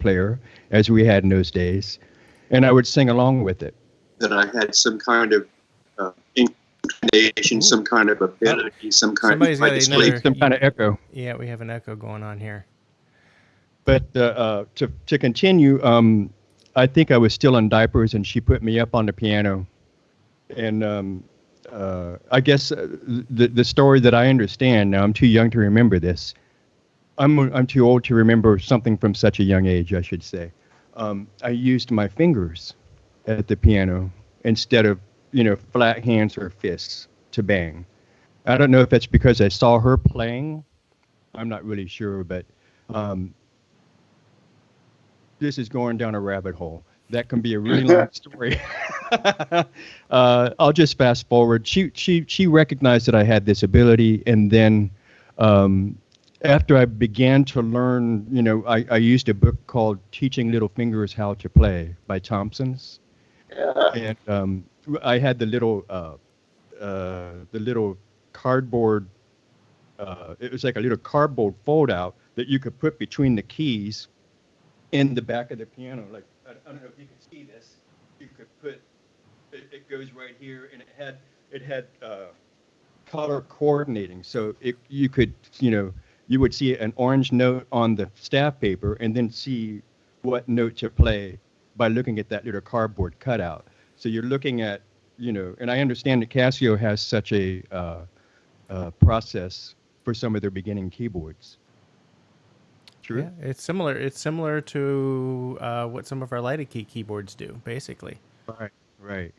player, as we had in those days, and I would sing along with it. That I had some kind of inclination, some kind of ability, some kind Somebody's got another, some kind of echo. Yeah, we have an echo going on here. But to continue, I think I was still in diapers, and she put me up on the piano. And I guess the story that I understand now, I'm too young to remember this. I'm too old to remember something from such a young age, I should say. I used my fingers at the piano instead of, flat hands or fists to bang. I don't know if that's because I saw her playing. I'm not really sure, but this is going down a rabbit hole. That can be a really long story. I'll just fast forward. She recognized that I had this ability, and then after I began to learn, I used a book called Teaching Little Fingers How to Play by Thompson's. Yeah. And I had the little cardboard, it was like a little cardboard fold out that you could put between the keys in the back of the piano. Like, I don't know if you can see this. You could put, it goes right here, and it had color coordinating. So you could, you would see an orange note on the staff paper and then see what note to play by looking at that little cardboard cutout. So you're looking at, and I understand that Casio has such a process for some of their beginning keyboards. True? Yeah, it's similar. It's similar to what some of our lighted key keyboards do, basically. Right.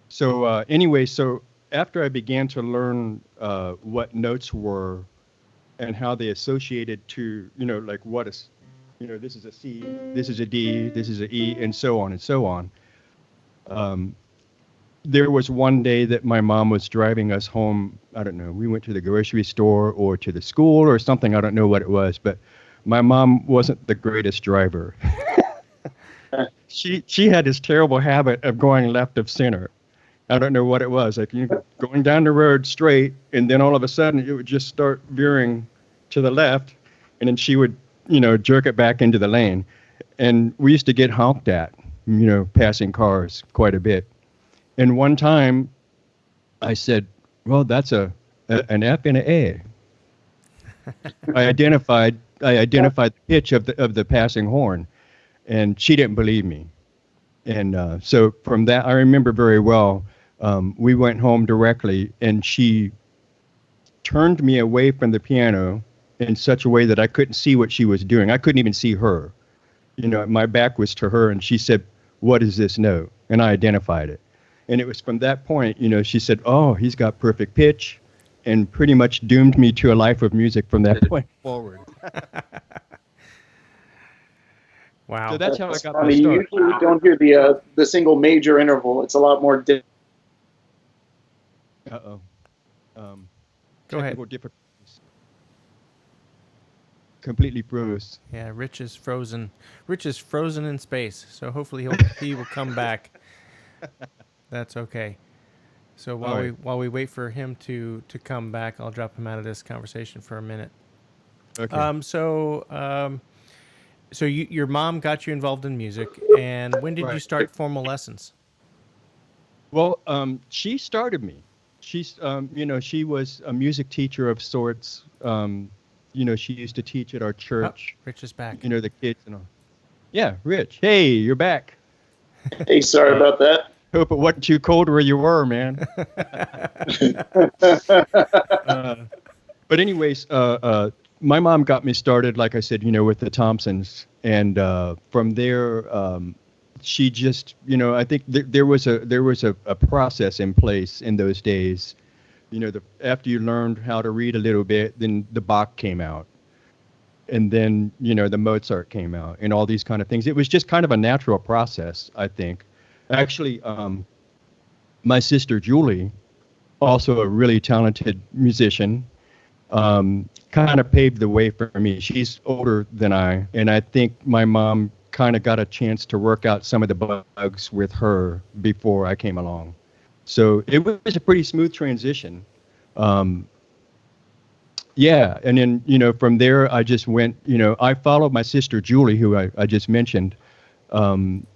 So anyway, so after I began to learn what notes were and how they associated to, like what is, this is a C, this is a D, this is a E, and so on and so on. There was one day that my mom was driving us home. I don't know. We went to the grocery store or to the school or something. I don't know what it was, but my mom wasn't the greatest driver. She had this terrible habit of going left of center. I don't know what it was. Like going down the road straight, and then all of a sudden it would just start veering to the left, and then she would, jerk it back into the lane. And we used to get honked at, passing cars quite a bit. And one time I said, well, that's an F and an A. I identified the pitch of the passing horn, and she didn't believe me. And so from that, I remember very well, we went home directly, and she turned me away from the piano in such a way that I couldn't see what she was doing. I couldn't even see her. My back was to her, and she said, what is this note? And I identified it. And it was from that point, she said, oh, he's got perfect pitch, and pretty much doomed me to a life of music from that point forward. Wow. So that's how I got my my start. You usually don't hear the single major interval. It's a lot more. Uh-oh. Go ahead. Difficulties. Completely froze. Yeah, Rich is frozen. Rich is frozen in space. So hopefully he will come back. That's okay. So while we wait for him to come back, I'll drop him out of this conversation for a minute. Okay. So your mom got you involved in music, and when did you start formal lessons? Well, she started me. She's, she was a music teacher of sorts. She used to teach at our church. Oh, Rich is back. The kids and all. Yeah, Rich. Hey, you're back. Hey, sorry about that. Hope it wasn't too cold where you were, man. But anyways, my mom got me started, like I said, with the Thompsons. And from there, she just, I think there was a process in place in those days. After you learned how to read a little bit, then the Bach came out. And then, the Mozart came out and all these kind of things. It was just kind of a natural process, I think. Actually, my sister Julie, also a really talented musician, kind of paved the way for me. She's older than I, and I think my mom kind of got a chance to work out some of the bugs with her before I came along. So it was a pretty smooth transition. Yeah, and then from there I just went. I followed my sister Julie, who I just mentioned, um,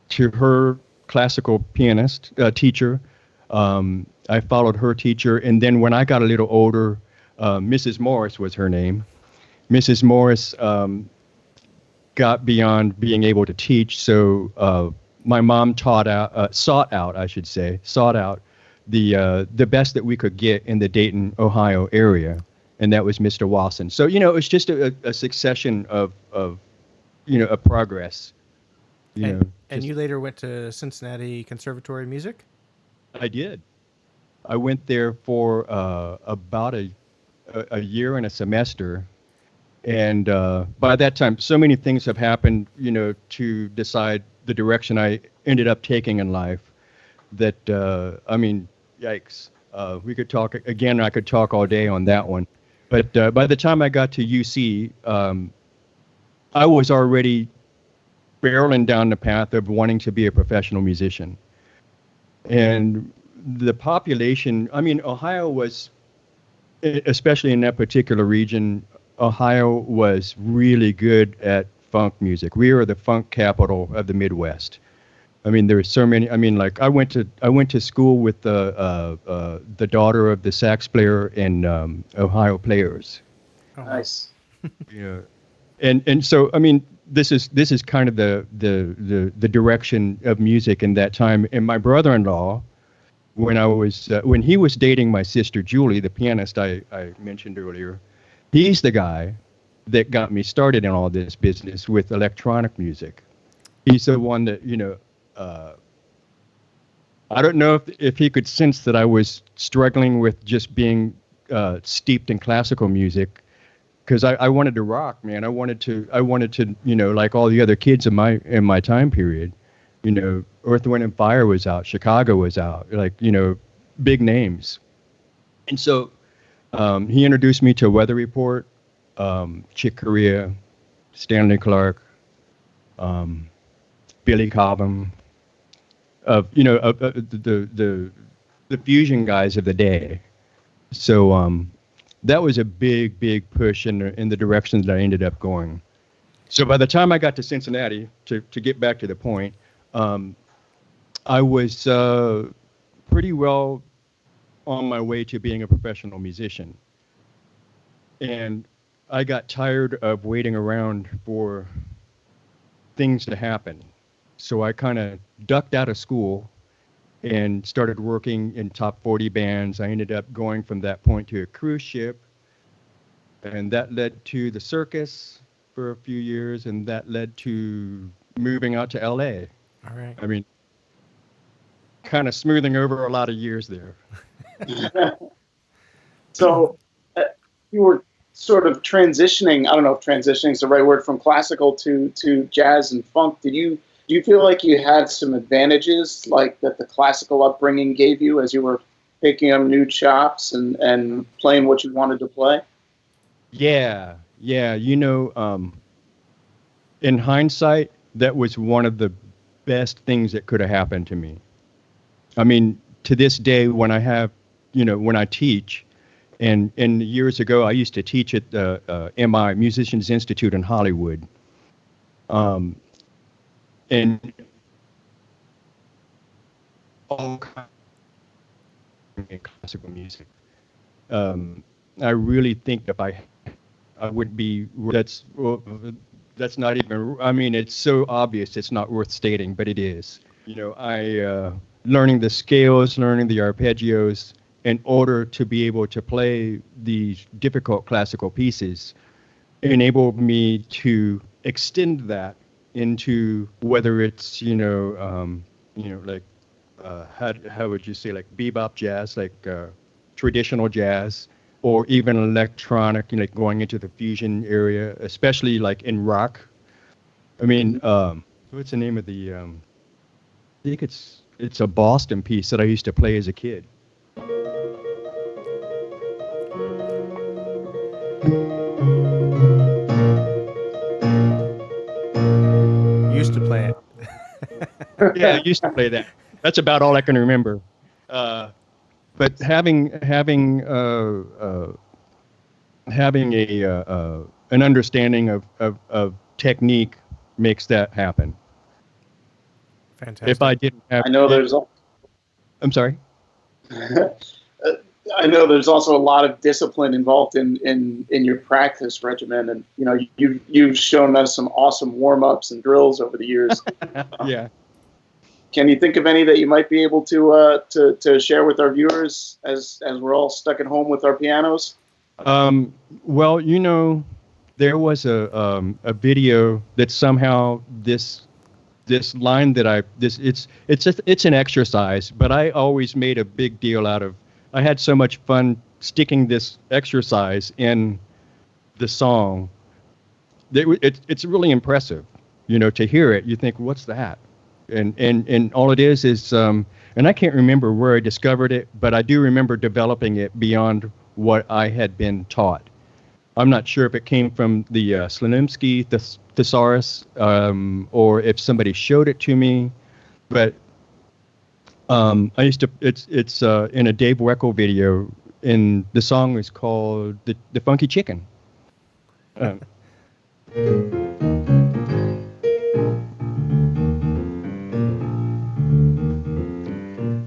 to her classical pianist teacher. I followed her teacher, and then when I got a little older, Mrs. Morris was her name. Mrs. Morris got beyond being able to teach, so my mom sought out the best that we could get in the Dayton, Ohio area, and that was Mr. Wasson. So it was just a succession of a progress. And you later went to Cincinnati Conservatory of Music? I did. I went there for about a year and a semester. And by that time, so many things have happened, to decide the direction I ended up taking in life that, yikes. We could talk again. I could talk all day on that one. But by the time I got to UC, I was already barreling down the path of wanting to be a professional musician. And the population, Ohio was, especially in that particular region, Ohio was really good at funk music. We are the funk capital of the Midwest. There were so many. I went to school with the daughter of the sax player in Ohio Players. Oh, Nice. And so this is kind of the direction of music in that time. And my brother-in-law, when he was dating my sister Julie, the pianist I mentioned earlier, he's the guy that got me started in all this business with electronic music. He's the one that I don't know if he could sense that I was struggling with just being steeped in classical music, because I wanted to rock, man. I wanted to like all the other kids in my time period. Earth, Wind and Fire was out, Chicago was out, big names. And so he introduced me to Weather Report, Chick Corea, Stanley Clarke, Billy Cobham, the fusion guys of the day. So that was a big push in the direction that I ended up going. So by the time I got to Cincinnati, to get back to the point, I was pretty well on my way to being a professional musician. And I got tired of waiting around for things to happen. So I kind of ducked out of school and started working in top 40 bands. I ended up going from that point to a cruise ship, and that led to the circus for a few years, and that led to moving out to LA. All right. Kind of smoothing over a lot of years there. So you were sort of transitioning. I don't know if transitioning is the right word, from classical to jazz and funk. Do you feel like you had some advantages, like that the classical upbringing gave you as you were picking up new chops and playing what you wanted to play? Yeah. In hindsight, that was one of the best things that could have happened to me. To this day, when I teach, and years ago, I used to teach at the MI, Musicians Institute in Hollywood. And all kinds of classical music. I really think if I would be, that's not even, it's so obvious it's not worth stating, but it is. Learning the scales, learning the arpeggios in order to be able to play these difficult classical pieces enabled me to extend that into whether it's how would you say, like bebop jazz, like traditional jazz, or even electronic, going into the fusion area, especially like in rock. What's the name of the I think it's a Boston piece that I used to play as a kid. Used to play it. Yeah, I used to play that. That's about all I can remember. But having having an understanding of technique makes that happen. Fantastic. If I didn't have, I know there's. I'm sorry. I know there's also a lot of discipline involved in your practice regimen, and you've shown us some awesome warm ups and drills over the years. Yeah. Can you think of any that you might be able to share with our viewers as we're all stuck at home with our pianos? Well, there was a video that somehow this line that it's an exercise, but I always made a big deal out of. I had so much fun sticking this exercise in the song. It's really impressive, to hear it. You think, what's that? And all it is, and I can't remember where I discovered it, but I do remember developing it beyond what I had been taught. I'm not sure if it came from the Slonimsky thesaurus, or if somebody showed it to me, but I used to. It's in a Dave Weckl video, and the song is called "The Funky Chicken."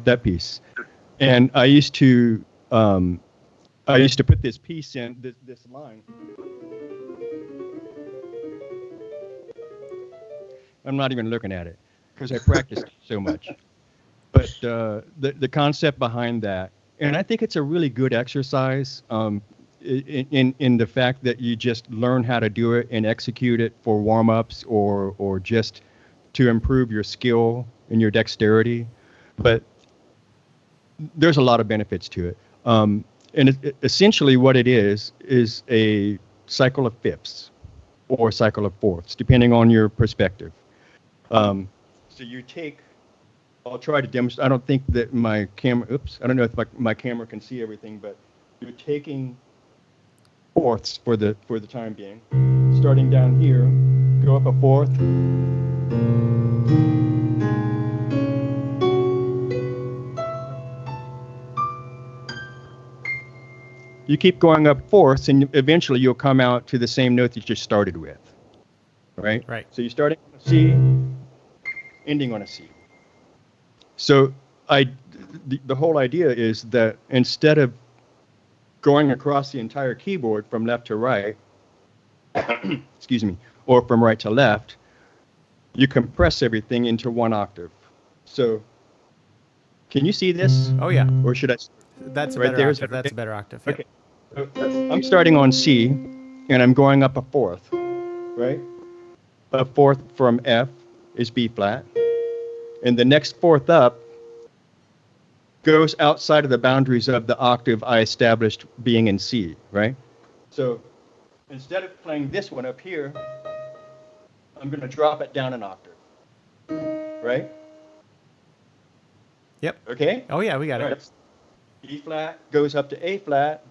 That piece, and I used to put this piece in this line. I'm not even looking at it because I practiced so much. But the concept behind that, and I think it's a really good exercise in the fact that you just learn how to do it and execute it for warm-ups or just to improve your skill and your dexterity. But there's a lot of benefits to it. And essentially what it is a cycle of fifths or cycle of fourths, depending on your perspective. So you take... I'll try to demonstrate. I don't think that my camera, I don't know if my camera can see everything, but you're taking fourths for the time being. Starting down here, go up a fourth. You keep going up fourths, and eventually you'll come out to the same note that you started with, right? Right. So you're starting on a C, ending on a C. So the whole idea is that instead of going across the entire keyboard from left to right, excuse me, or from right to left, you compress everything into one octave. So can you see this? Oh yeah. Or should I? That's a Right better there, octave. That's a better octave. Yeah. Okay. So I'm starting on C, and I'm going up a fourth, right? A fourth from F is B flat. And the next fourth up goes outside of the boundaries of the octave I established being in C, right? So instead of playing this one up here, I'm going to drop it down an octave, right? Yep. Okay? Oh yeah, we got it. Right. E flat goes up to A flat,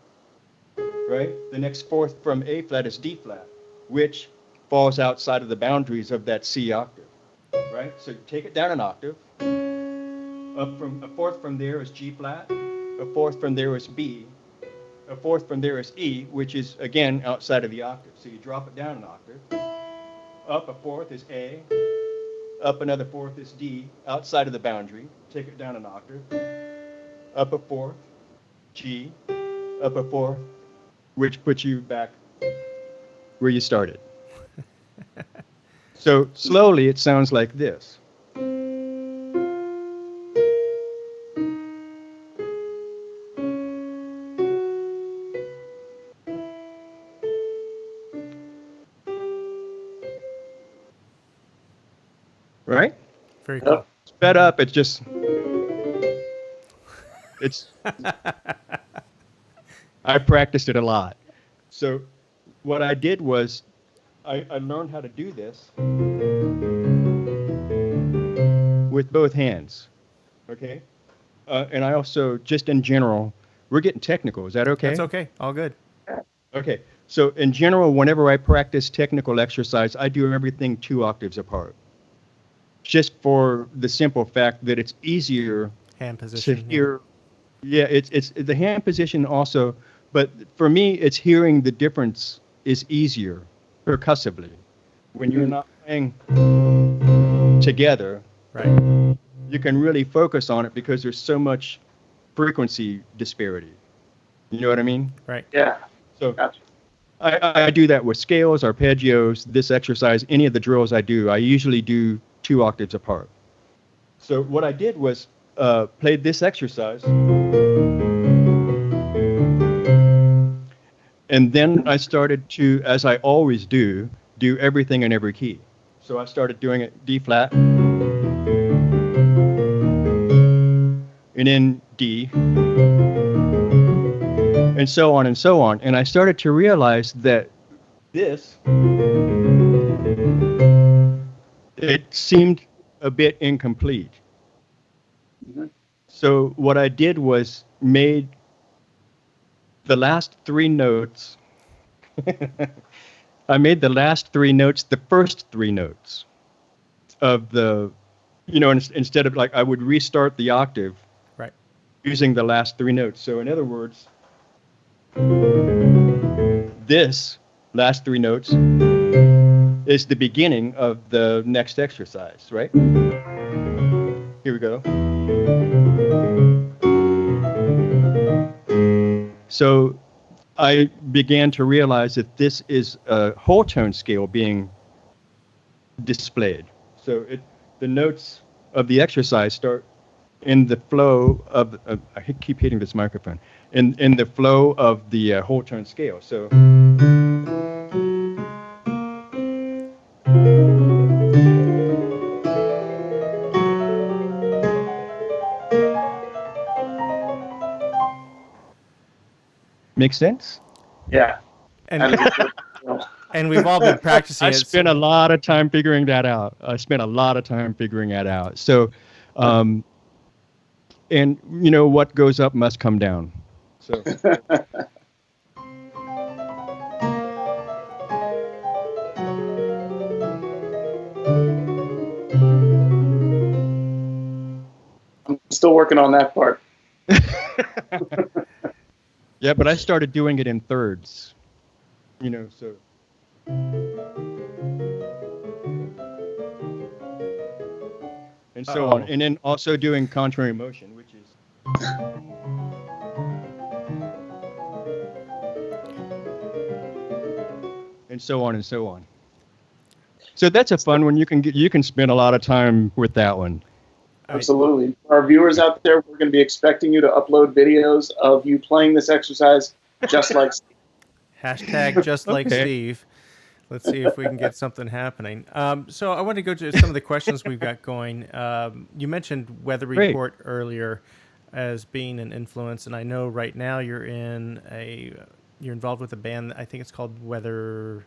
right? The next fourth from A flat is D flat, which falls outside of the boundaries of that C octave. Right? So you take it down an octave. Up from a fourth from there is G flat. A fourth from there is B. A fourth from there is E, which is again outside of the octave. So you drop it down an octave. Up a fourth is A. Up another fourth is D, outside of the boundary. Take it down an octave. Up a fourth, G. Up a fourth, which puts you back where you started. So slowly it sounds like this. Right? Very cool. Sped up, I practiced it a lot. So what I did was I learned how to do this with both hands, okay? And I also, just in general, we're getting technical. Is that okay? That's okay. All good. Okay. So in general, whenever I practice technical exercise, I do everything 2 octaves apart. Just for the simple fact that it's easier Hand position. to hear. Yeah, it's the hand position also, But for me, it's hearing the difference is easier percussively when you're not playing together. Right. You can really focus on it because there's so much frequency disparity. You know what I mean? Right. Yeah. So Gotcha. I do that with scales, arpeggios, this exercise, any of the drills I do. I usually do 2 octaves apart. So what I did was played this exercise. And then I started to, as I always do everything in every key. So I started doing it D flat, and then D, and so on and so on. And I started to realize that this, it seemed a bit incomplete. Mhm. So what I did was made the last 3 notes. I made the last 3 notes the first 3 notes of the, instead of like I would restart the octave Right. using the last 3 notes. So in other words, this last 3 notes is the beginning of the next exercise, right? Here we go. So I began to realize that this is a whole tone scale being displayed. So the notes of the exercise start in the flow of, I keep hitting this microphone, in the flow of the whole tone scale. So make sense? Yeah. And and we've all been practicing I it. spent a lot of time figuring that out. So, and what goes up must come down. So. I'm still working on that part. Yeah, but I started doing it in thirds. So. And so on. And then also doing contrary motion, which is. And so on and so on. So that's a fun one. You can spend a lot of time with that one. Absolutely. Our viewers out there, we're going to be expecting you to upload videos of you playing this exercise just like Steve. Hashtag just like Steve. Let's see if we can get something happening. So I want to go to some of the questions we've got going. You mentioned Weather Report earlier as being an influence, and I know right now you're involved with a band. I think it's called Weather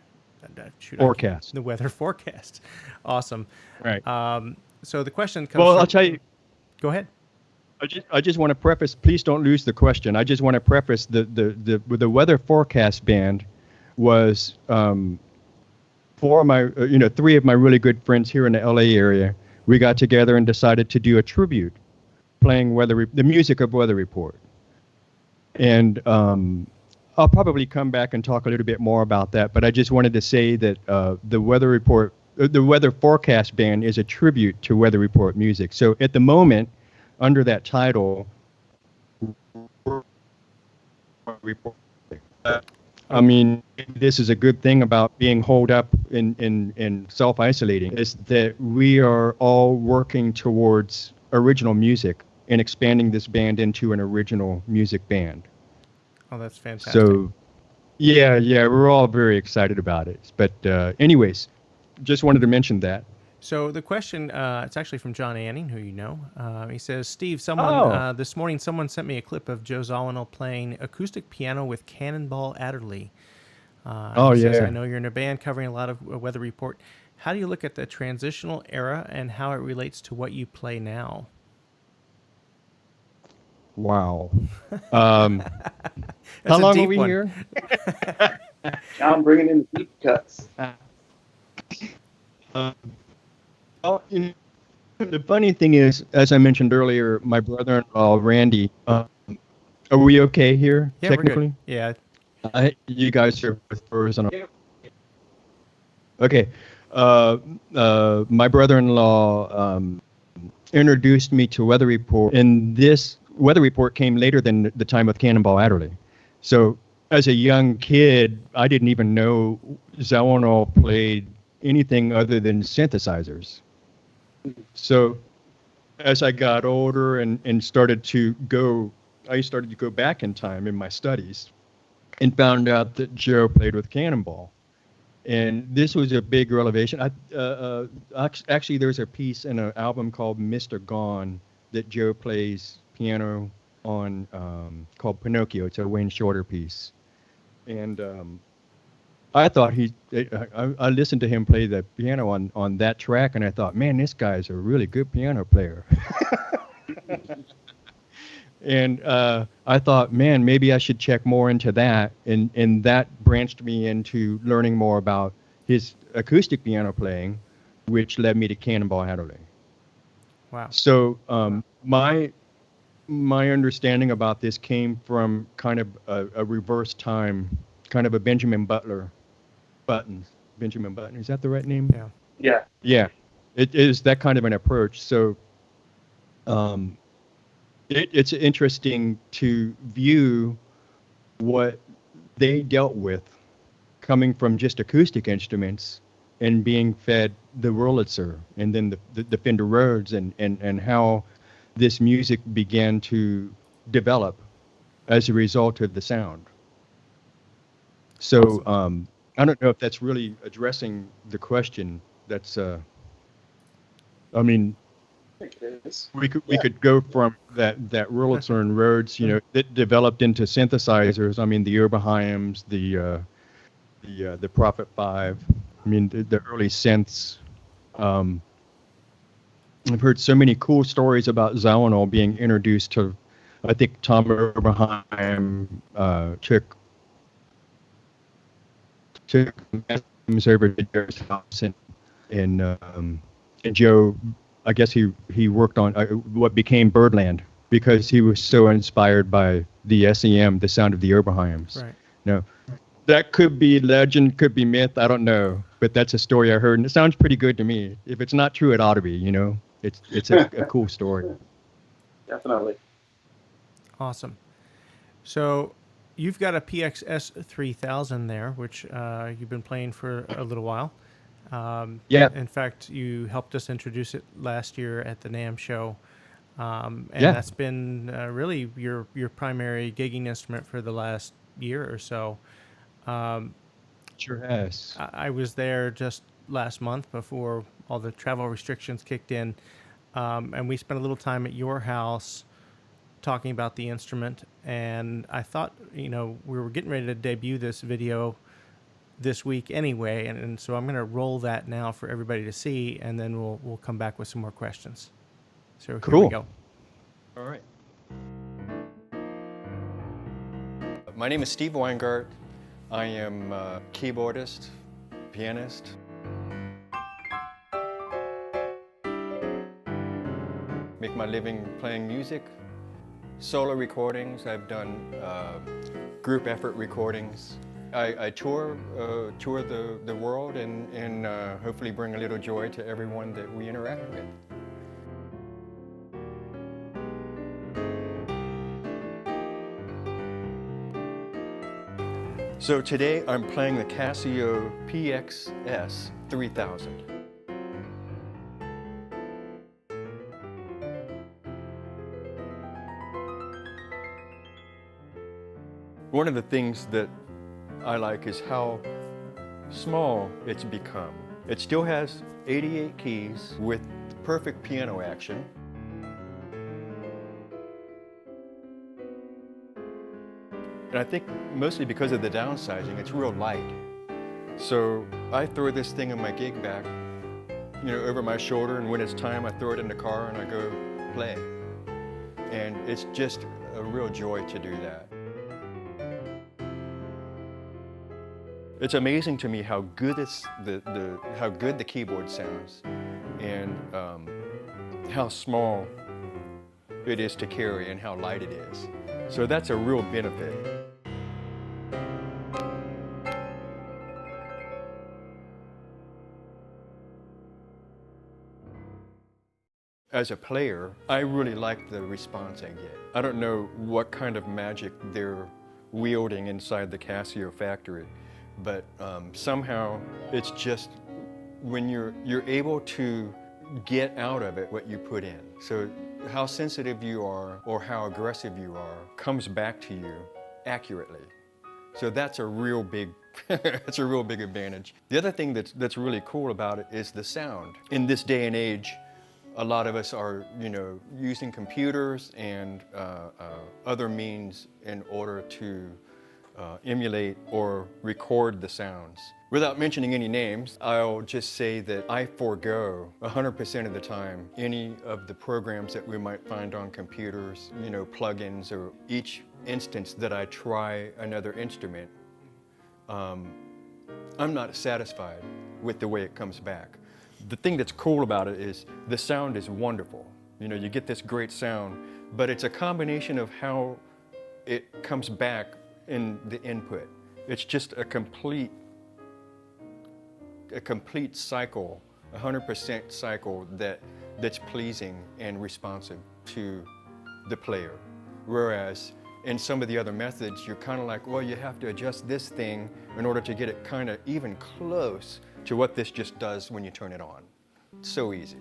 Forecast. The Weather Forecast. Awesome. Right. So the question comes. Well, I'll tell you. Go ahead. I just want to preface. Please don't lose the question. I just want to preface the Weather Forecast band was 4 of my 3 of my really good friends here in the LA area. We got together and decided to do a tribute, playing the music of Weather Report, and I'll probably come back and talk a little bit more about that. But I just wanted to say that the Weather Report, the Weather Forecast band, is a tribute to Weather Report music. So at the moment, under that title, I mean, this is a good thing about being holed up in self-isolating, is that we are all working towards original music and expanding this band into an original music band. Oh, that's fantastic. So, yeah, we're all very excited about it. But anyways, just wanted to mention that. So the question, it's actually from John Anning, who you know. He says, Steve, this morning someone sent me a clip of Joe Zawinul playing acoustic piano with Cannonball Adderley. He says, I know you're in a band covering a lot of Weather Report. How do you look at the transitional era and how it relates to what you play now? Wow. How long are we here? John bringing in the deep cuts. The funny thing is, as I mentioned earlier, my brother-in-law, Randy, Are we okay here, Yeah, technically? we're good. Yeah. You guys are both frozen. Okay. My brother-in-law introduced me to Weather Report, and this Weather Report came later than the time of Cannonball Adderley. So, as a young kid, I didn't even know Zawinul played anything other than synthesizers. So, as I got older and I started to go back in time in my studies and found out that Joe played with Cannonball. And this was a big revelation. Actually, there's a piece in an album called Mr. Gone that Joe plays piano on called Pinocchio. It's a Wayne Shorter piece. And I thought I listened to him play the piano on that track, and I thought, man, this guy's a really good piano player. And I thought, man, maybe I should check more into that. And that branched me into learning more about his acoustic piano playing, which led me to Cannonball Adderley. Wow. So my understanding about this came from kind of a reverse time, kind of a Benjamin Button. Benjamin Button, is that the right name? Yeah. Yeah. Yeah, it is that kind of an approach. So it's interesting to view what they dealt with coming from just acoustic instruments and being fed the Wurlitzer and then the Fender Rhodes and how this music began to develop as a result of the sound. So I don't know if that's really addressing the question. I mean, I think it is. we could go from that Wurlitzer and Rhodes, that developed into synthesizers. I mean, the Oberheims, the Prophet 5. I mean, the early synths. I've heard so many cool stories about Zawinul being introduced to. I think Tom Oberheim took him over to Joe's house, and Joe, I guess he worked on what became Birdland because he was so inspired by the SEM, the sound of the Oberheims. Right. No, that could be legend, could be myth. I don't know, but that's a story I heard, and it sounds pretty good to me. If it's not true, it ought to be. It's a cool story. Definitely. Awesome. So you've got a PX-S3000 there, which you've been playing for a little while. Yeah. In fact, you helped us introduce it last year at the NAMM show. And Yeah. that's been really your primary gigging instrument for the last year or so. Sure has. I was there just last month before all the travel restrictions kicked in, and we spent a little time at your house talking about the instrument. And I thought, we were getting ready to debut this video this week anyway, and so I'm going to roll that now for everybody to see, and then we'll come back with some more questions. So Cool. Here we go. All right. My name is Steve Weingart. I am a keyboardist, pianist. Make my living playing music. Solo recordings. I've done group effort recordings. I tour the world and hopefully bring a little joy to everyone that we interact with. So today I'm playing the Casio PX-S3000. One of the things that I like is how small it's become. It still has 88 keys with perfect piano action. And I think mostly because of the downsizing, it's real light. So I throw this thing in my gig bag, over my shoulder, and when it's time, I throw it in the car and I go play. And it's just a real joy to do that. It's amazing to me how good how good the keyboard sounds, and how small it is to carry and how light it is. So that's a real benefit. As a player, I really like the response I get. I don't know what kind of magic they're wielding inside the Casio factory, but somehow it's just when you're able to get out of it what you put in. So how sensitive you are or how aggressive you are comes back to you accurately. So that's a real big that's a real big advantage. The other thing that's really cool about it is the sound. In this day and age, a lot of us are, using computers and other means in order to emulate or record the sounds. Without mentioning any names, I'll just say that I forego 100% of the time any of the programs that we might find on computers, plugins, or each instance that I try another instrument, I'm not satisfied with the way it comes back. The thing that's cool about it is the sound is wonderful. You get this great sound, but it's a combination of how it comes back in the input. It's just a complete cycle, 100% cycle that's pleasing and responsive to the player. Whereas in some of the other methods, you're kind of like, well, you have to adjust this thing in order to get it kind of even close to what this just does when you turn it on. It's so easy.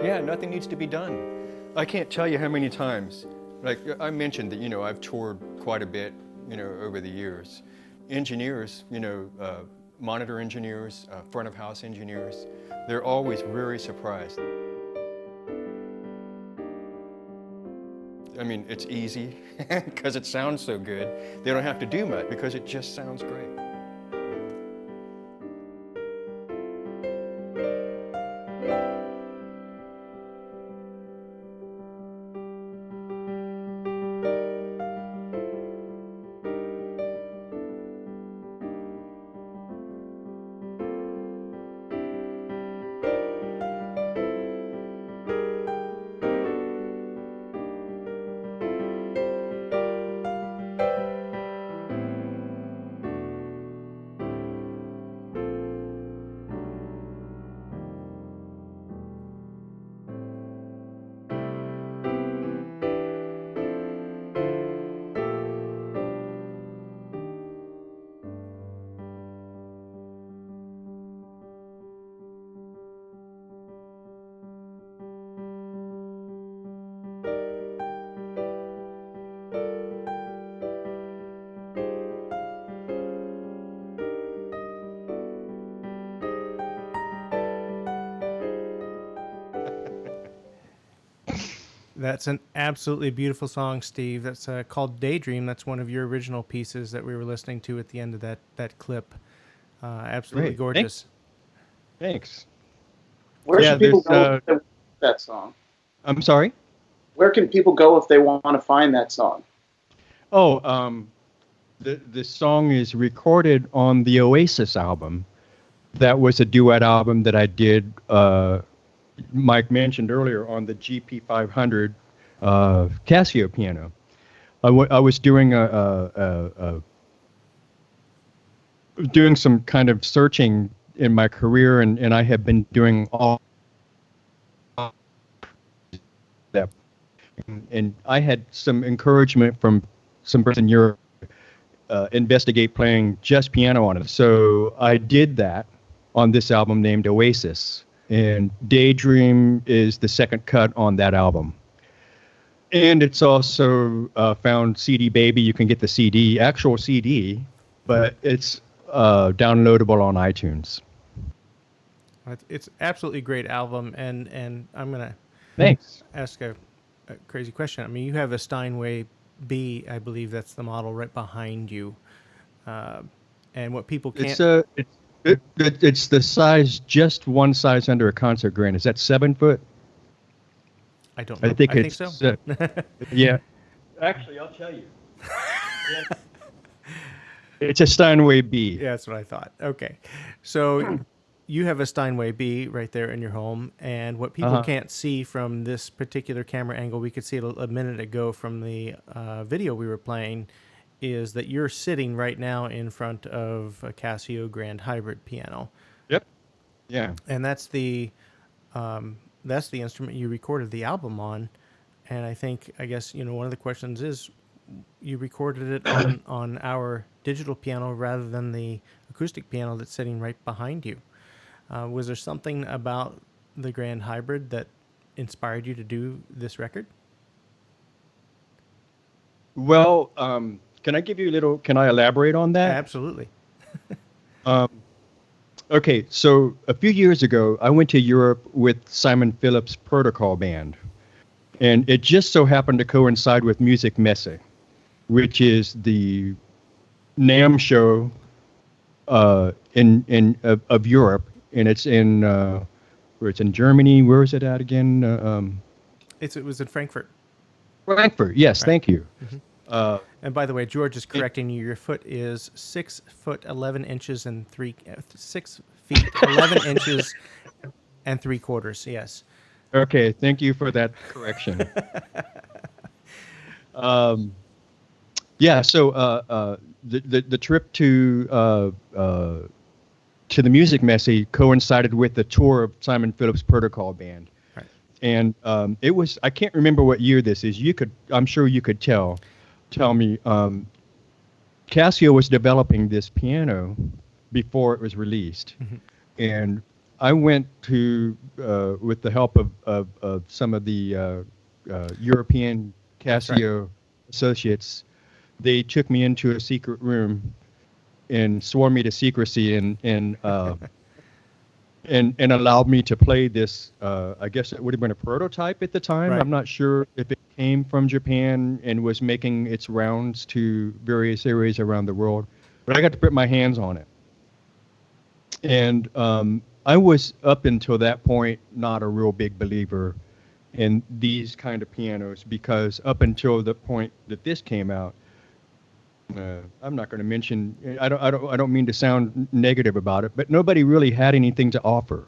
Yeah, nothing needs to be done. I can't tell you how many times, like I mentioned that, I've toured quite a bit, over the years. Engineers, monitor engineers, front of house engineers, they're always very surprised. I mean, it's easy because it sounds so good. They don't have to do much because it just sounds great. That's an absolutely beautiful song, Steve. That's called Daydream. That's one of your original pieces that we were listening to at the end of that clip. Absolutely Great. Gorgeous. Thanks. Where Yeah, should people this, go if they want that song? I'm sorry? Where can people go if they want to find that song? Oh, the song is recorded on the Oasis album. That was a duet album that I did, Mike mentioned earlier, on the GP500 Casio piano. I was doing doing some kind of searching in my career, and I have been doing all that. And I had some encouragement from some person in Europe investigate playing just piano on it. So I did that on this album named Oasis. And Daydream is the second cut on that album. And it's also found CD Baby. You can get the actual CD, but it's downloadable on iTunes. It's absolutely great album, and I'm gonna Thanks. ask a crazy question. I mean, you have a Steinway B, I believe that's the model right behind you, and what people can't. It's the size, just one size under a concert grand. Is that 7 foot? I don't know. I think so. Yeah. Actually, I'll tell you. It's a Steinway B. Yeah, that's what I thought. Okay. So you have a Steinway B right there in your home. And what people can't see from this particular camera angle, we could see it a minute ago from the video we were playing, is that you're sitting right now in front of a Casio Grand Hybrid piano. Yep. Yeah. And that's the instrument you recorded the album on. And I guess, one of the questions is, you recorded it on our digital piano rather than the acoustic piano that's sitting right behind you. Was there something about the Grand Hybrid that inspired you to do this record? Well, can I elaborate on that? Absolutely. Okay, so a few years ago, I went to Europe with Simon Phillips' Protocol Band. And it just so happened to coincide with Music Messe, which is the NAMM show of Europe, and it's in Germany. Where is it at again? It was in Frankfurt. Frankfurt, yes, right. Thank you. Mm-hmm. And by the way, George is correcting you. Your foot is 6 foot 11 inches and 6 feet 11 inches and 3/4. Yes. Okay, thank you for that correction. Yeah, so the trip to the Music Messe coincided with the tour of Simon Phillips' Protocol Band, right. And it was, I can't remember what year this is. I'm sure you could tell me. Casio was developing this piano before it was released, mm-hmm. And I went to, with the help of some of the European Casio right. associates, they took me into a secret room and swore me to secrecy and allowed me to play this. I guess it would have been a prototype at the time. Right. I'm not sure if it came from Japan and was making its rounds to various areas around the world, but I got to put my hands on it. And I was, up until that point, not a real big believer in these kind of pianos, because up until the point that this came out, I'm not going to mention, I don't mean to sound negative about it, but nobody really had anything to offer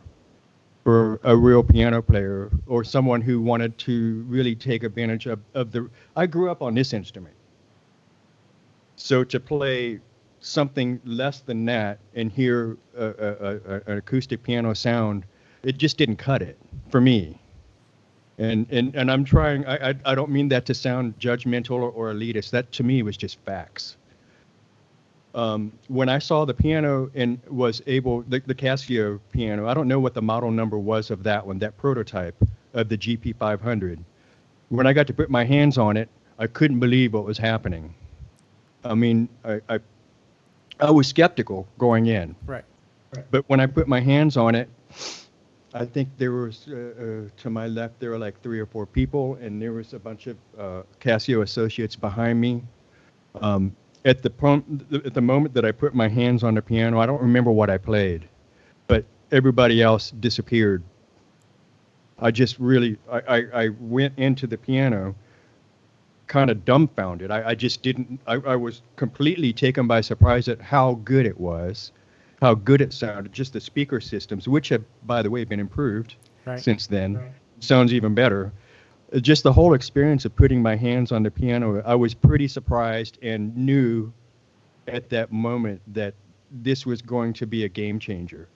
for a real piano player or someone who wanted to really take advantage of I grew up on this instrument. So to play something less than that and hear an acoustic piano sound, it just didn't cut it for me. And I'm trying, I don't mean that to sound judgmental or elitist. That to me was just facts. When I saw the piano and was able, the Casio piano, I don't know what the model number was of that one, that prototype of the GP500. When I got to put my hands on it, I couldn't believe what was happening. I mean, I was skeptical going in. Right. But when I put my hands on it, I think there was, to my left, there were like 3 or 4 people, and there was a bunch of Casio associates behind me. At the moment that I put my hands on the piano, I don't remember what I played, but everybody else disappeared. I just really, I went into the piano kind of dumbfounded. I just didn't, I was completely taken by surprise at how good it was, how good it sounded, just the speaker systems, which have, by the way, been improved right. since then. Right. Sounds even better. Just the whole experience of putting my hands on the piano, I was pretty surprised and knew at that moment that this was going to be a game changer.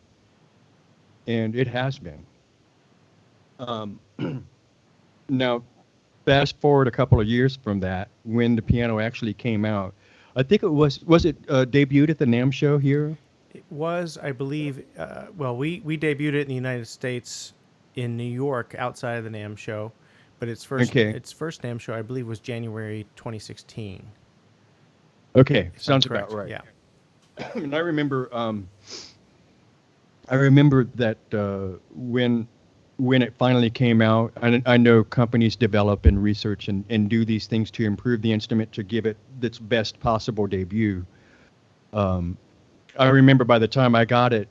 And it has been. Now, fast forward a couple of years from that, when the piano actually came out, I think it was it debuted at the NAMM show here? It was, I believe, we debuted it in the United States in New York outside of the NAMM show, but its first NAMM show, I believe, was January 2016. Okay, sounds about right. Yeah. And I remember that when it finally came out, I know companies develop and research and do these things to improve the instrument to give it its best possible debut. I remember by the time I got it,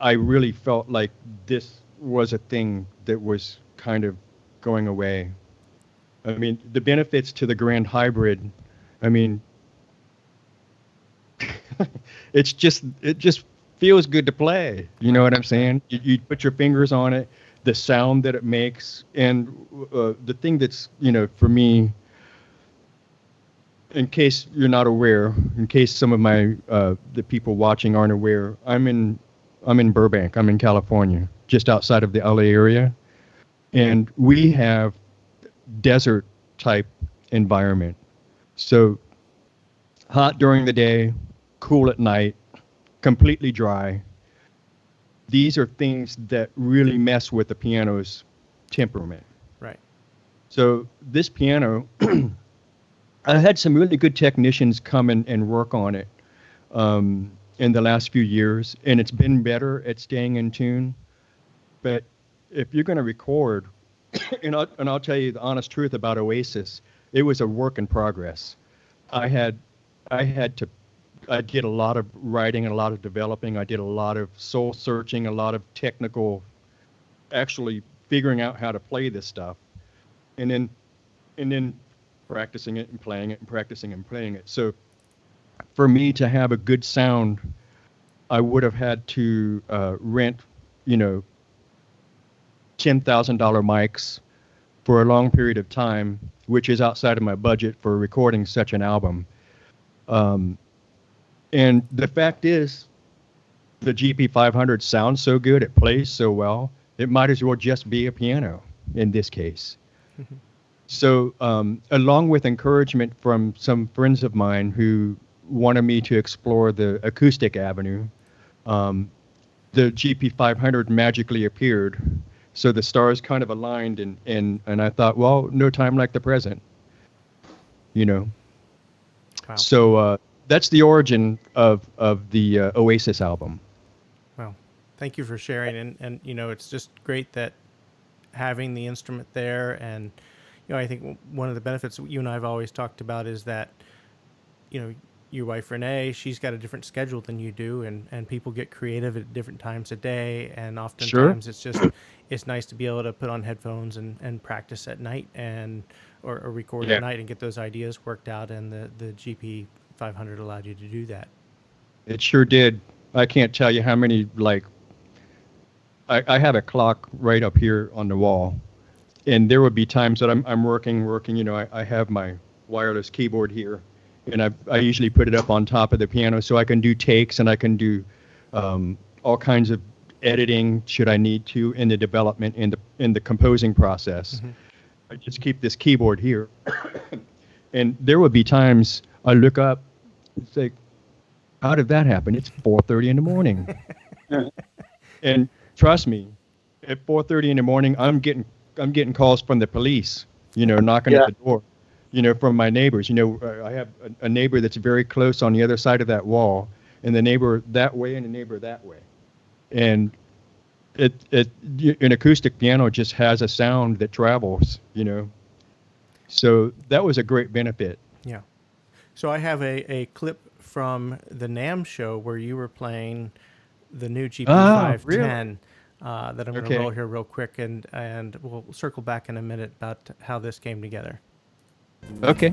I really felt like this was a thing that was kind of going away. I mean, the benefits to the Grand Hybrid, I mean, it just feels good to play. You know what I'm saying? You put your fingers on it, the sound that it makes, and the thing that's, for me, in case you're not aware, in case some of my the people watching aren't aware, I'm in Burbank. I'm in California, just outside of the LA area, and we have desert type environment. So hot during the day, cool at night, completely dry. These are things that really mess with the piano's temperament. Right. So this piano, I had some really good technicians come and work on it in the last few years, and it's been better at staying in tune. But if you're going to record, and I'll tell you the honest truth about Oasis, it was a work in progress. I did a lot of writing and a lot of developing. I did a lot of soul searching, a lot of technical, actually figuring out how to play this stuff, and then practicing it and playing it and practicing and playing it. So for me to have a good sound, I would have had to rent, $10,000 mics for a long period of time, which is outside of my budget for recording such an album. And the fact is, the GP500 sounds so good, it plays so well, it might as well just be a piano in this case. So along with encouragement from some friends of mine who wanted me to explore the acoustic avenue, the GP500 magically appeared. So the stars kind of aligned, and I thought, well, no time like the present, Wow. So that's the origin of the Oasis album. Well, thank you for sharing, and it's just great that having the instrument there, and I think one of the benefits that you and I have always talked about is that your wife Renee, she's got a different schedule than you do, and people get creative at different times of day, and oftentimes it's nice to be able to put on headphones and practice at night or record at night and get those ideas worked out, and the GP500 allowed you to do that. It sure did. I can't tell you how many, I have a clock right up here on the wall, and there would be times that I'm working, I have my wireless keyboard here, and I usually put it up on top of the piano so I can do takes, and I can do all kinds of editing should I need to in the development, in the composing process. Mm-hmm. I just keep this keyboard here. And there would be times I look up and say, how did that happen? It's 4:30 in the morning. And trust me, at 4:30 in the morning, I'm getting calls from the police, knocking at the door, from my neighbors. I have a neighbor that's very close on the other side of that wall, and the neighbor that way and the neighbor that way. And an acoustic piano just has a sound that travels, So that was a great benefit. Yeah. So I have a clip from the NAMM show where you were playing the new GP510 really? That I'm going to roll here real quick, and we'll circle back in a minute about how this came together. Okay.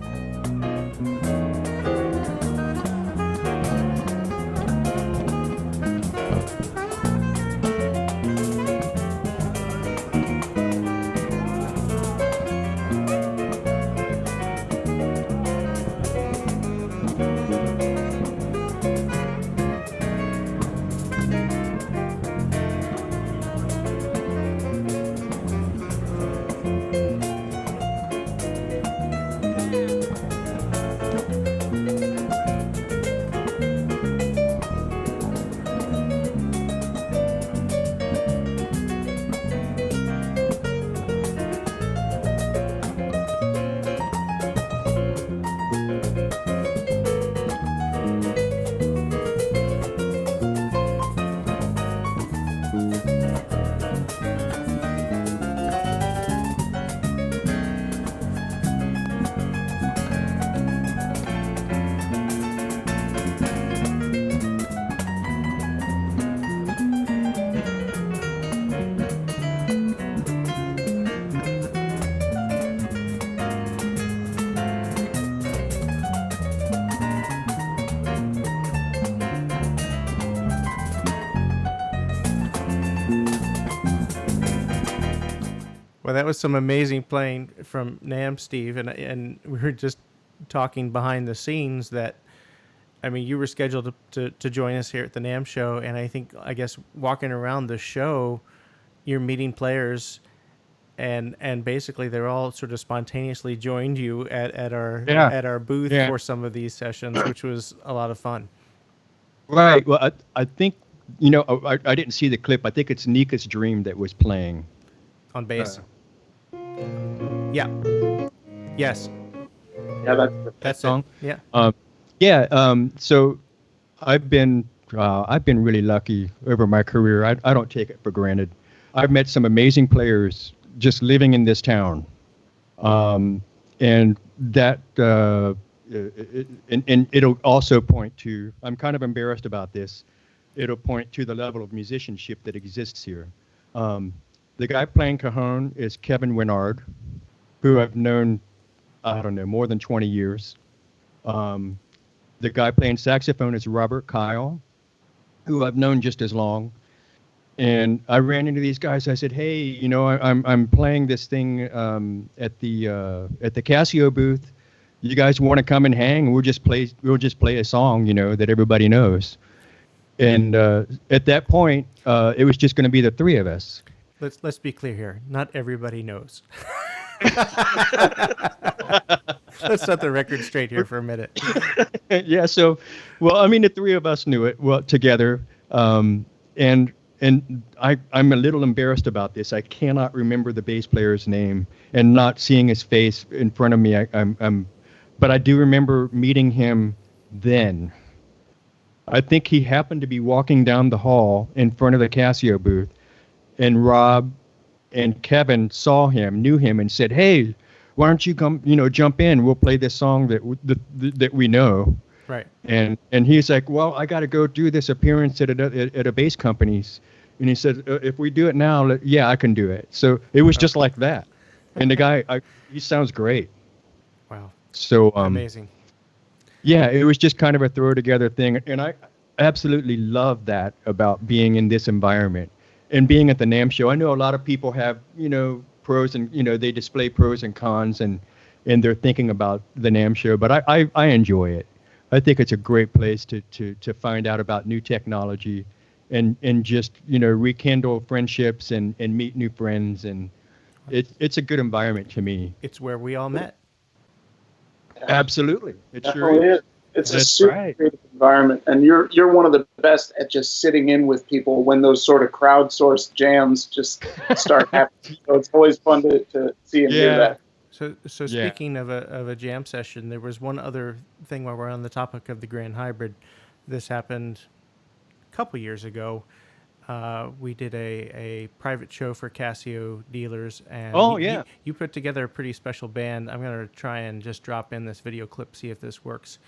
Well, that was some amazing playing from NAMM, Steve, and we were just talking behind the scenes that, I mean, you were scheduled to join us here at the NAMM show, and I guess walking around the show, you're meeting players, and basically they're all sort of spontaneously joined you at our booth for some of these sessions, which was a lot of fun. Right. Well, I think, I didn't see the clip. I think it's Nika's Dream that was playing. On bass. Yeah. Yes. Yeah, That song. It. Yeah. So I've been really lucky over my career. I don't take it for granted. I've met some amazing players just living in this town, and that and it'll also point to. I'm kind of embarrassed about this. It'll point to the level of musicianship that exists here. The guy playing cajon is Kevin Weingart, who I've known, I don't know, more than 20 years. The guy playing saxophone is Robert Kyle, who I've known just as long. And I ran into these guys. I said, "Hey, I'm playing this thing at the Casio booth. You guys want to come and hang? We'll just play a song, that everybody knows." And at that point, it was just going to be the three of us. Let's be clear here. Not everybody knows. Let's set the record straight here for a minute. Yeah. So, well, I mean, the three of us knew it together, and I'm a little embarrassed about this. I cannot remember the bass player's name, and not seeing his face in front of me. But I do remember meeting him then. I think he happened to be walking down the hall in front of the Casio booth, and Rob and Kevin saw him, knew him, and said, "Hey, why don't you come, jump in? We'll play this song that we know." Right. And he's like, "Well, I got to go do this appearance at a bass company's." And he said, "If we do it now, yeah, I can do it." So it was just like that. And the guy, he sounds great. Wow. So amazing. Yeah, it was just kind of a throw together thing, and I absolutely love that about being in this environment and being at the NAMM show. I know a lot of people have, pros and, they display pros and cons, and they're thinking about the NAMM show, but I enjoy it. I think it's a great place to find out about new technology and just, rekindle friendships and meet new friends, and it's a good environment to me. It's where we all met. Absolutely. It Definitely sure is. It's a super creative environment, and you're one of the best at just sitting in with people when those sort of crowdsourced jams just start happening. So it's always fun to see and hear that. So speaking of a jam session, there was one other thing while we're on the topic of the Grand Hybrid. This happened a couple years ago. We did a private show for Casio dealers, and you put together a pretty special band. I'm going to try and just drop in this video clip, see if this works.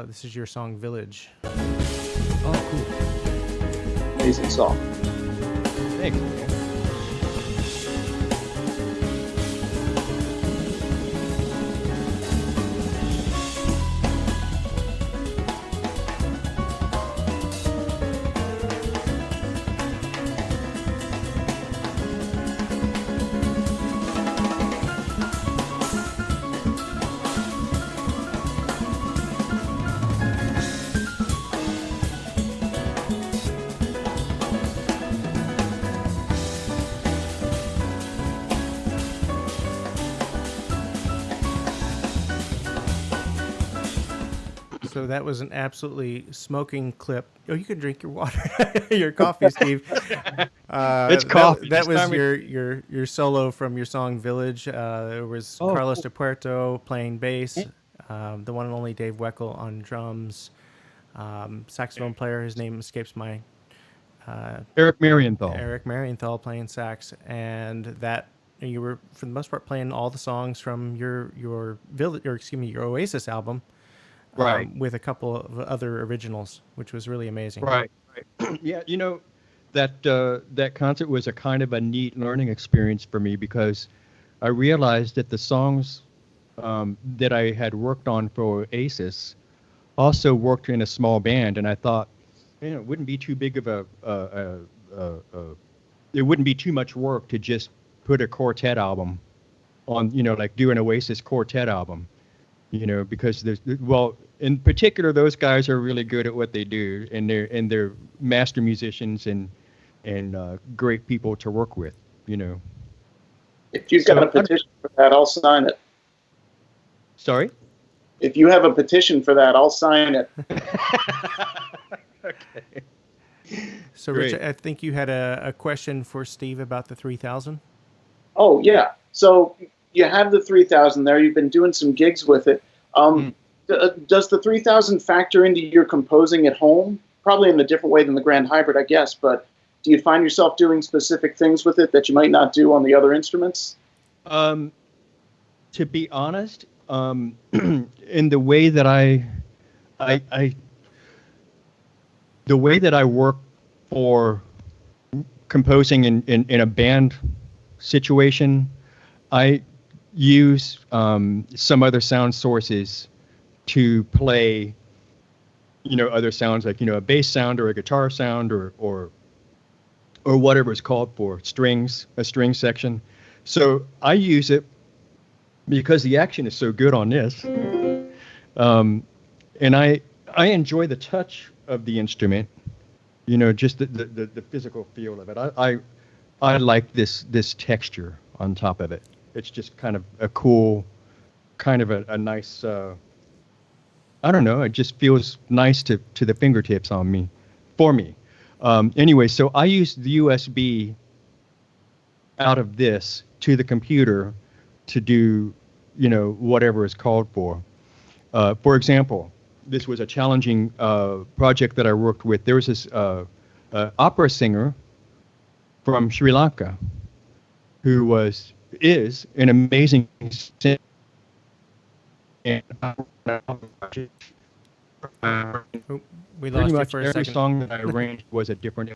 This is your song Village. Oh, cool. Amazing song. Thanks, man. So that was an absolutely smoking clip. Oh, you can drink your water, your coffee, Steve. It's coffee. That was your solo from your song Village. There was Carlos de Puerto playing bass, the one and only Dave Weckel on drums, saxophone player. His name escapes my. Eric Marienthal. Eric Marienthal playing sax, and that you were for the most part playing all the songs from your Village, or excuse me, your Oasis album. Right. With a couple of other originals, which was really amazing. Right. Yeah, that concert was a kind of a neat learning experience for me, because I realized that the songs that I had worked on for Oasis also worked in a small band, and I thought, it wouldn't be too big of it wouldn't be too much work to just put a quartet album on, like do an Oasis quartet album, because in particular, those guys are really good at what they do, and they're master musicians and great people to work with, If you've got a petition for that, I'll sign it. Sorry? If you have a petition for that, I'll sign it. Okay. So, Great. Rich, I think you had a question for Steve about the 3000. Oh, yeah. So you have the 3000 there. You've been doing some gigs with it. Does the 3000 factor into your composing at home? Probably in a different way than the Grand Hybrid, I guess. But do you find yourself doing specific things with it that you might not do on the other instruments? To be honest, in the way that the way that I work for composing in a band situation, I use some other sound sources to play, other sounds like, a bass sound or a guitar sound or whatever it's called for, a string section. So I use it because the action is so good on this. And I enjoy the touch of the instrument, just the physical feel of it. I like this texture on top of it. It's just kind of a cool, kind of a nice, I don't know, it just feels nice to the fingertips for me. Anyway, so I use the USB out of this to the computer to do, whatever is called for. For example, this was a challenging project that I worked with. There was this opera singer from Sri Lanka who is an amazing singer. And We pretty lost you much for a every second. song that I arranged was a different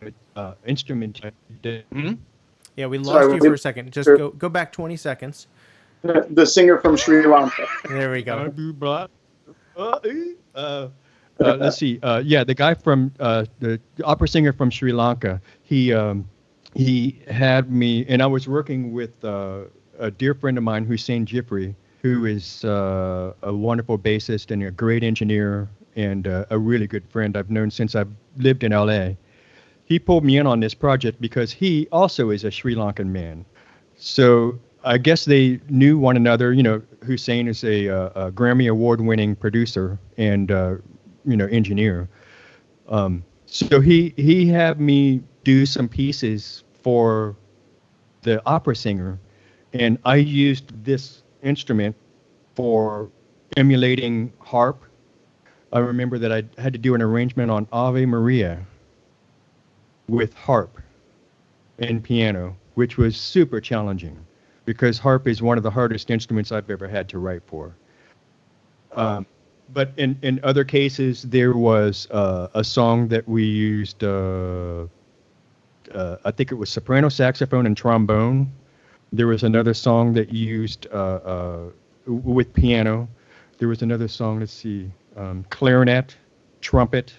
instrument. Yeah, we lost Sorry, you for a second. Just go back 20 seconds. The singer from Sri Lanka. There we go. Let's see. The guy from the opera singer from Sri Lanka. He had me, and I was working with a dear friend of mine, Hussein Jifri, who is a wonderful bassist and a great engineer and a really good friend I've known since I've lived in LA. He pulled me in on this project because he also is a Sri Lankan man. So I guess they knew one another. Hussein is a Grammy Award-winning producer and engineer. So he had me do some pieces for the opera singer, and I used this instrument for emulating harp. I remember that I had to do an arrangement on Ave Maria with harp and piano, which was super challenging because harp is one of the hardest instruments I've ever had to write for. But in other cases, there was a song that we used, I think it was soprano saxophone and trombone. There was another song that used with piano. There was another song, let's see, clarinet, trumpet.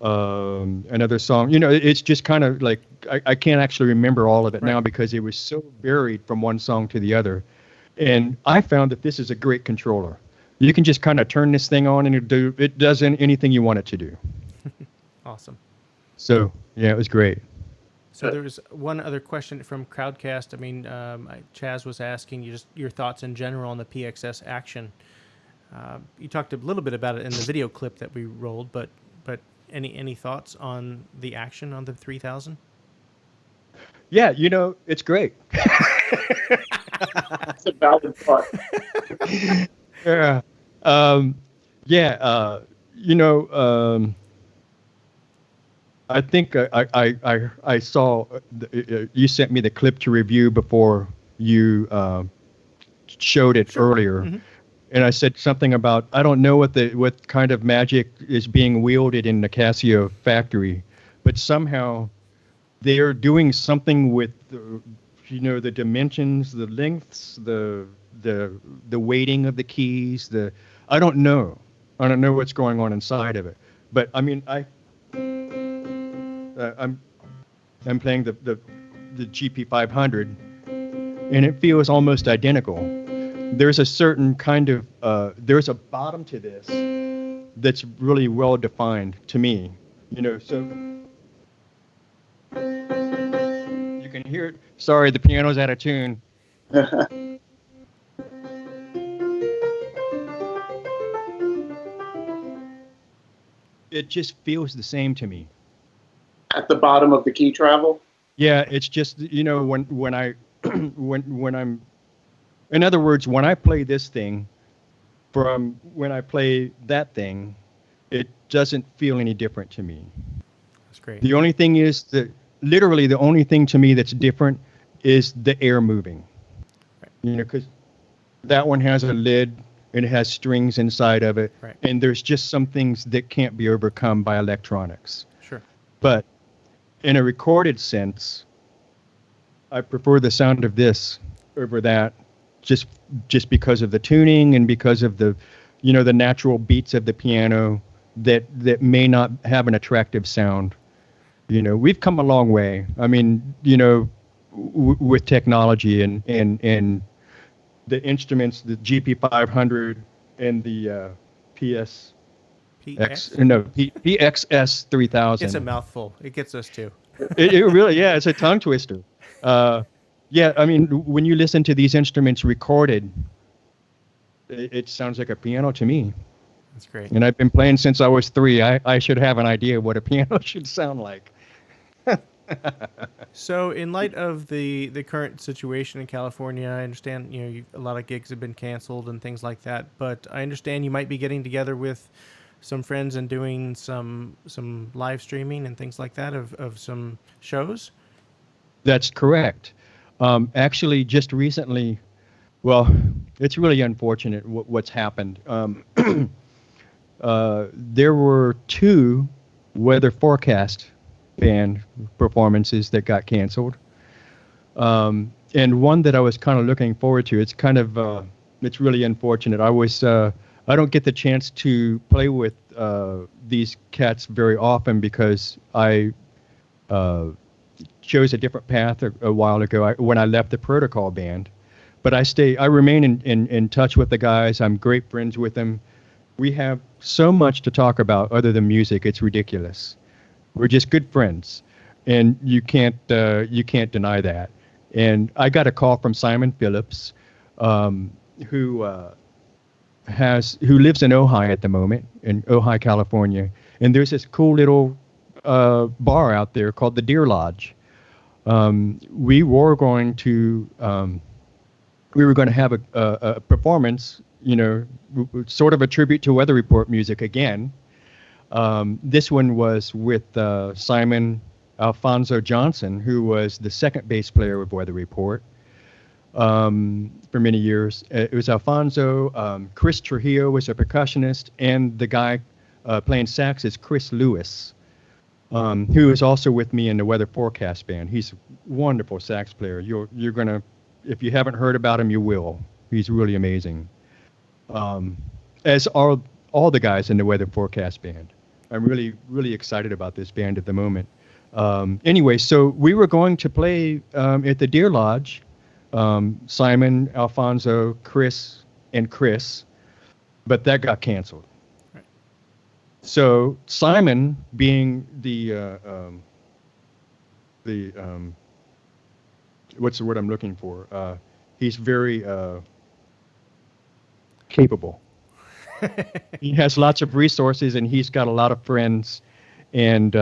Another song, it's just kind of like, I can't actually remember all of it now because it was so varied from one song to the other. And I found that this is a great controller. You can just kind of turn this thing on and it does anything you want it to do. Awesome. So, yeah, it was great. So there was one other question from Crowdcast. I mean, Chaz was asking you just your thoughts in general on the PXS action. You talked a little bit about it in the video clip that we rolled, but any thoughts on the action on the 3000? Yeah, it's great. That's a valid thought. Yeah. I think I saw you sent me the clip to review before you showed it earlier. Mm-hmm. And I said something about, I don't know what kind of magic is being wielded in the Casio factory, but somehow they're doing something with the dimensions, the lengths, the weighting of the keys. I don't know what's going on inside of it. But I mean, I'm playing the GP500, and it feels almost identical. There's a certain kind of there's a bottom to this that's really well defined to me. So you can hear it. Sorry, the piano's out of tune. It just feels the same to me. At the bottom of the key travel? Yeah, it's just when I when I'm, in other words, when I play this thing from when I play that thing, it doesn't feel any different to me. That's great. The only thing is that literally the only thing to me that's different is the air moving. Right. Because that one has a lid and it has strings inside of it, right. And there's just some things that can't be overcome by electronics. Sure. But in a recorded sense, I prefer the sound of this over that, just because of the tuning and because of the, the natural beats of the piano that may not have an attractive sound. We've come a long way. I mean, with technology and the instruments, the GP500 and the PX-S3000. It's a mouthful. It gets us too. it really, yeah, it's a tongue twister. Yeah, I mean, when you listen to these instruments recorded, it sounds like a piano to me. That's great. And I've been playing since I was 3. I should have an idea what a piano should sound like. So, in light of the current situation in California, I understand a lot of gigs have been canceled and things like that. But I understand you might be getting together with some friends and doing some live streaming and things like that of some shows. That's correct. Actually, just recently, well, it's really unfortunate what's happened. There were 2 weather forecast band performances that got canceled, and one that I was kind of looking forward to. It's kind of it's really unfortunate. I don't get the chance to play with these cats very often because I chose a different path a while ago when I left the Protocol band. But I remain in touch with the guys. I'm great friends with them. We have so much to talk about other than music. It's ridiculous. We're just good friends, and you can't deny that. And I got a call from Simon Phillips, who lives in Ojai at the moment, in Ojai, California. And there's this cool little bar out there called the Deer Lodge. We were going to have a performance, sort of a tribute to Weather Report music again. This one was with Simon Alfonso Johnson, who was the second bass player of Weather Report for many years. It was Alfonso. Chris Trujillo was a percussionist, and the guy playing sax is Chris Lewis, who is also with me in the Weather Forecast band. He's a wonderful sax player. You're gonna, if you haven't heard about him, you will. He's really amazing. As are all the guys in the Weather Forecast band. I'm really, really excited about this band at the moment. Anyway, so we were going to play at the Deer Lodge, Simon, Alfonso, Chris, and Chris, but that got canceled. Right. So Simon, being the what's the word I'm looking for? He's very capable. He has lots of resources, and he's got a lot of friends, and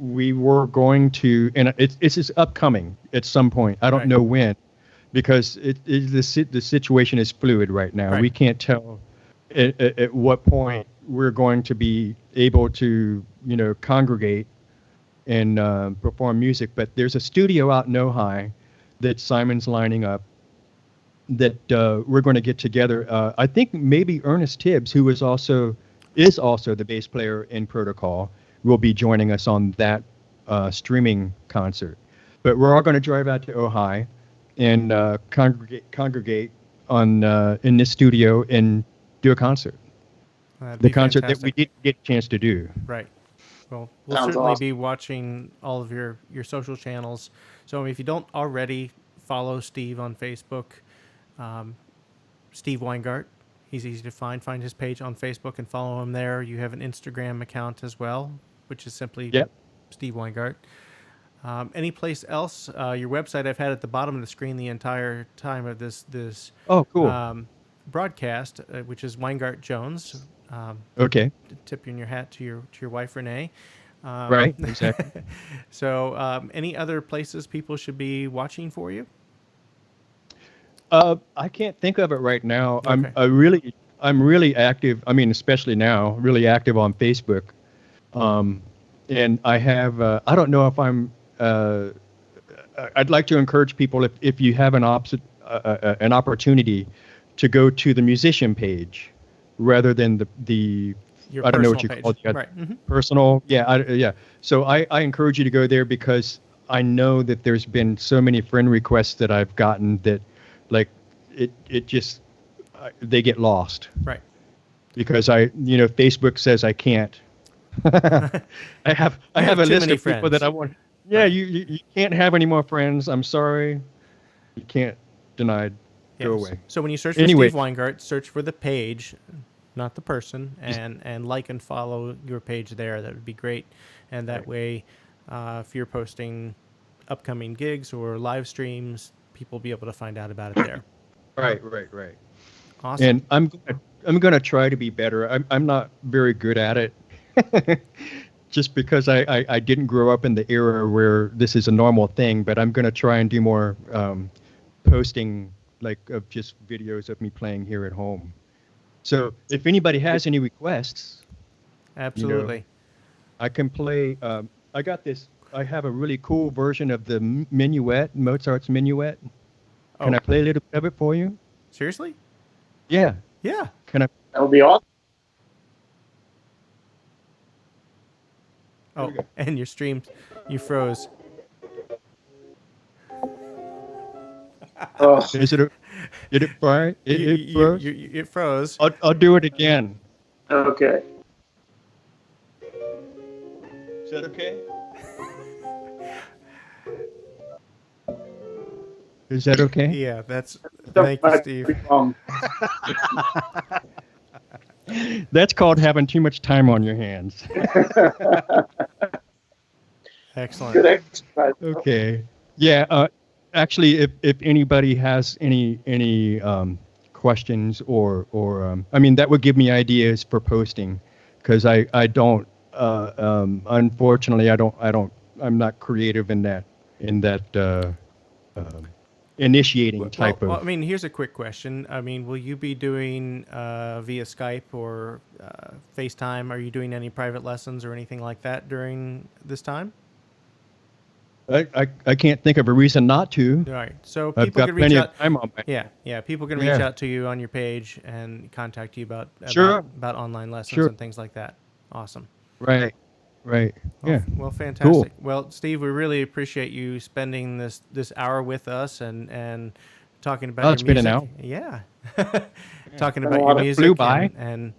we were going to, and it's just upcoming at some point. I don't know when, because the situation is fluid right now. Right. We can't tell at what point we're going to be able to, congregate and perform music. But there's a studio out in Ojai that Simon's lining up, that we're going to get together. I think maybe Ernest Tibbs, who is also the bass player in Protocol, will be joining us on that streaming concert. But we're all going to drive out to Ojai and congregate on in this studio and do a concert. The concert fantastic. That we didn't get a chance to do. Right. Well, we'll Sounds certainly awesome. be watching all of your social channels. So if you don't already follow Steve on Facebook, Steve Weingart. He's easy to find. Find his page on Facebook and follow him there. You have an Instagram account as well, which is simply Yep. Steve Weingart. Any place else? Your website I've had at the bottom of the screen the entire time of this Oh, cool. broadcast, which is Weingart Jones. Okay. Tip in your hat to your wife Renee. Right. Exactly. So, any other places people should be watching for you? I can't think of it right now. Okay. I'm really active. I mean, especially now, really active on Facebook. And I have. I don't know if I'm. I'd like to encourage people if you have an opportunity to go to the musician page rather than the Your I don't know what you personal call it. page. Right. Mm-hmm. Personal. Yeah. Yeah. So I encourage you to go there because I know that there's been so many friend requests that I've gotten that, like, it just they get lost Right. because Facebook says I can't. I have a too list many of people friends. that I want. Yeah, Right. you can't have any more friends. I'm sorry. You can't. Denied. Go Yes. away. So when you search for Anyway. Steve Weingart, search for the page, not the person, and like and follow your page there. That would be great. And that Right. way, if you're posting upcoming gigs or live streams, people will be able to find out about it there. Right. Awesome. And I'm gonna try to be better. I'm not very good at it. Just because I didn't grow up in the era where this is a normal thing, but I'm gonna try and do more posting, like, of just videos of me playing here at home. So if anybody has any requests, Absolutely. I can play. I got this. I have a really cool version of the Minuet, Mozart's Minuet. Can Oh. I play a little bit of it for you? Seriously? Yeah. Yeah. Can I? That would be awesome. Oh, we go. and your stream, you froze. Oh, Is it? Did it fry? It froze? It froze. I'll do it again. okay. Is that okay? Is that okay? Yeah, that's. Thank you, Steve. That's called having too much time on your hands. Excellent. Good exercise. Okay. Yeah. Actually, if anybody has any questions or I mean, that would give me ideas for posting, because I don't unfortunately I'm not creative in that initiating type Well, I of. mean, here's a quick question. I mean, will you be doing via Skype or FaceTime? Are you doing any private lessons or anything like that during this time? I can't think of a reason not to. All right. So I've people got can reach plenty out. of time on my. Yeah. People can reach Yeah. out to you on your page and contact you about Sure. about online lessons Sure. and things like that. Awesome. Right. Yeah. Well, fantastic. Well, Steve, we really appreciate you spending this hour with us and talking about your it's been music. an hour. Yeah. Talking Been a about lot your of- music flew by. and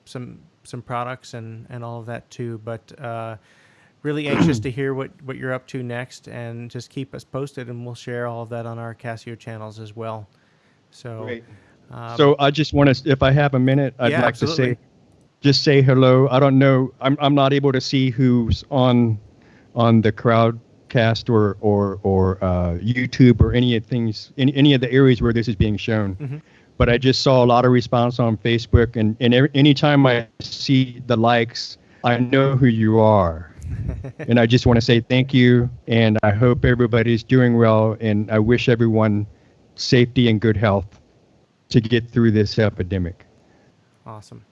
some products and all of that too. But really anxious to hear what you're up to next, and just keep us posted, and we'll share all of that on our Casio channels as well. So, Great. So I just want to, if I have a minute, I'd yeah, like to absolutely. just say hello. I don't know. I'm not able to see who's on the Crowdcast or YouTube or any of any of the areas where this is being shown. Mm-hmm. But I just saw a lot of response on Facebook, and anytime I see the likes, I know who you are. And I just want to say thank you, and I hope everybody's doing well, and I wish everyone safety and good health to get through this epidemic. Awesome.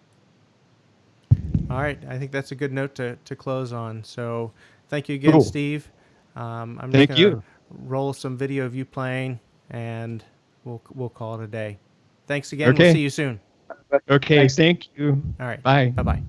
All right, I think that's a good note to close on. So, thank you again, Cool. Steve. I'm just Thank gonna you. roll some video of you playing, and we'll call it a day. Thanks again. Okay. We'll see you soon. Okay, Thanks. thank you. All right. Bye. Bye-bye.